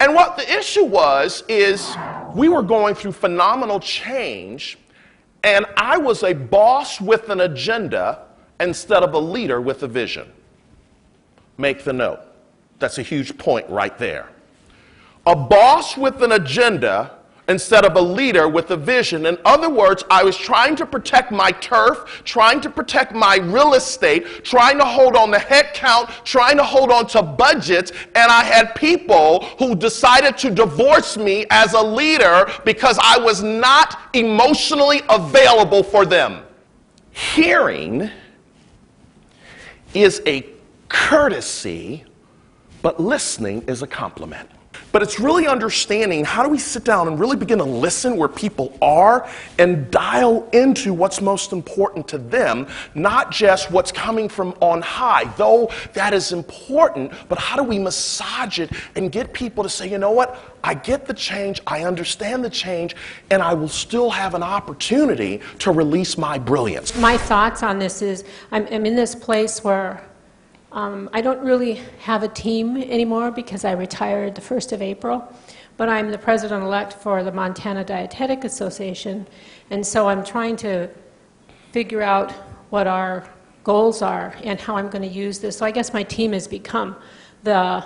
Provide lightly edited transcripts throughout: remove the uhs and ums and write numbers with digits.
And what the issue was is we were going through phenomenal change, and I was a boss with an agenda instead of a leader with a vision. Make the note. That's a huge point right there. A boss with an agenda instead of a leader with a vision. In other words, I was trying to protect my turf, trying to protect my real estate, trying to hold on to head count, trying to hold on to budgets, and I had people who decided to divorce me as a leader because I was not emotionally available for them. Hearing is a courtesy, but listening is a compliment. But it's really understanding how do we sit down and really begin to listen where people are and dial into what's most important to them, not just what's coming from on high, though that is important, but how do we massage it and get people to say, you know what, I get the change, I understand the change, and I will still have an opportunity to release my brilliance. My thoughts on this is I'm in this place where I don't really have a team anymore because I retired the 1st of April, but I'm the president-elect for the Montana Dietetic Association, and so I'm trying to figure out what our goals are and how I'm going to use this. So I guess my team has become the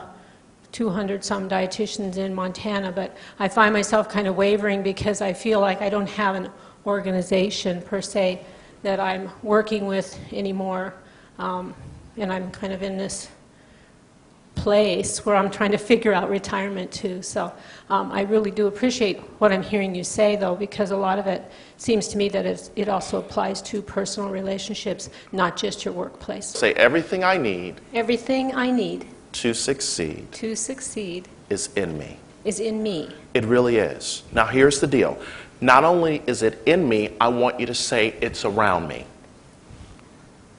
200-some dietitians in Montana, but I find myself kind of wavering because I feel like I don't have an organization per se that I'm working with anymore. And I'm kind of in this place where I'm trying to figure out retirement too. So I really do appreciate what I'm hearing you say, though, because a lot of it seems to me that it also applies to personal relationships, not just your workplace. Say everything I need. Everything I need. To succeed. To succeed. Is in me. Is in me. It really is. Now here's the deal. Not only is it in me, I want you to say it's around me.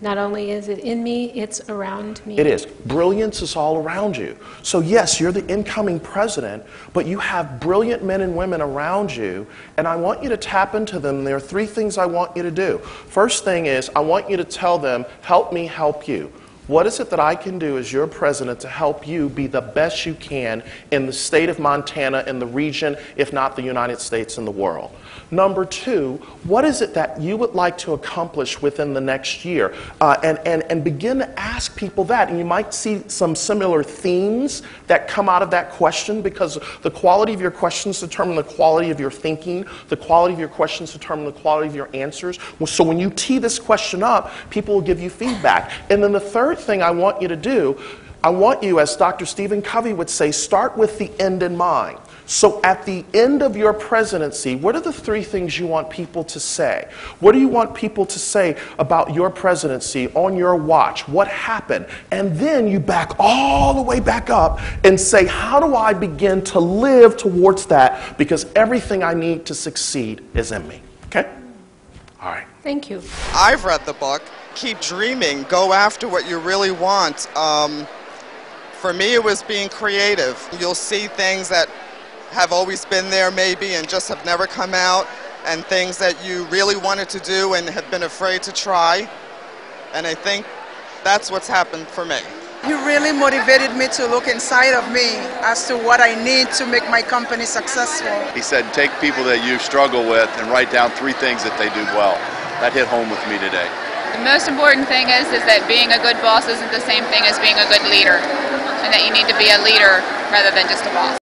Not only is it in me, it's around me. It is. Brilliance is all around you. So yes, you're the incoming president, but you have brilliant men and women around you, and I want you to tap into them. There are 3 things I want you to do. First thing is, I want you to tell them, help me help you. What is it that I can do as your president to help you be the best you can in the state of Montana, in the region, if not the United States and the world? Number 2, what is it that you would like to accomplish within the next year? And begin to ask people that. And you might see some similar themes that come out of that question, because the quality of your questions determine the quality of your thinking. The quality of your questions determine the quality of your answers. So when you tee this question up, people will give you feedback. And then the third thing I want you to do, I want you, as Dr. Stephen Covey would say, start with the end in mind. So at the end of your presidency, what are the 3 things you want people to say? What do you want people to say about your presidency on your watch? What happened? And then you back all the way back up and say, how do I begin to live towards that? Because everything I need to succeed is in me. Okay? All right. Thank you. I've read the book. Keep dreaming. Go after what you really want. For me, it was being creative. You'll see things that have always been there maybe and just have never come out, and things that you really wanted to do and have been afraid to try. And I think that's what's happened for me. You really motivated me to look inside of me as to what I need to make my company successful. He said, take people that you struggle with and write down 3 things that they do well. That hit home with me today. The most important thing is that being a good boss isn't the same thing as being a good leader, and that you need to be a leader rather than just a boss.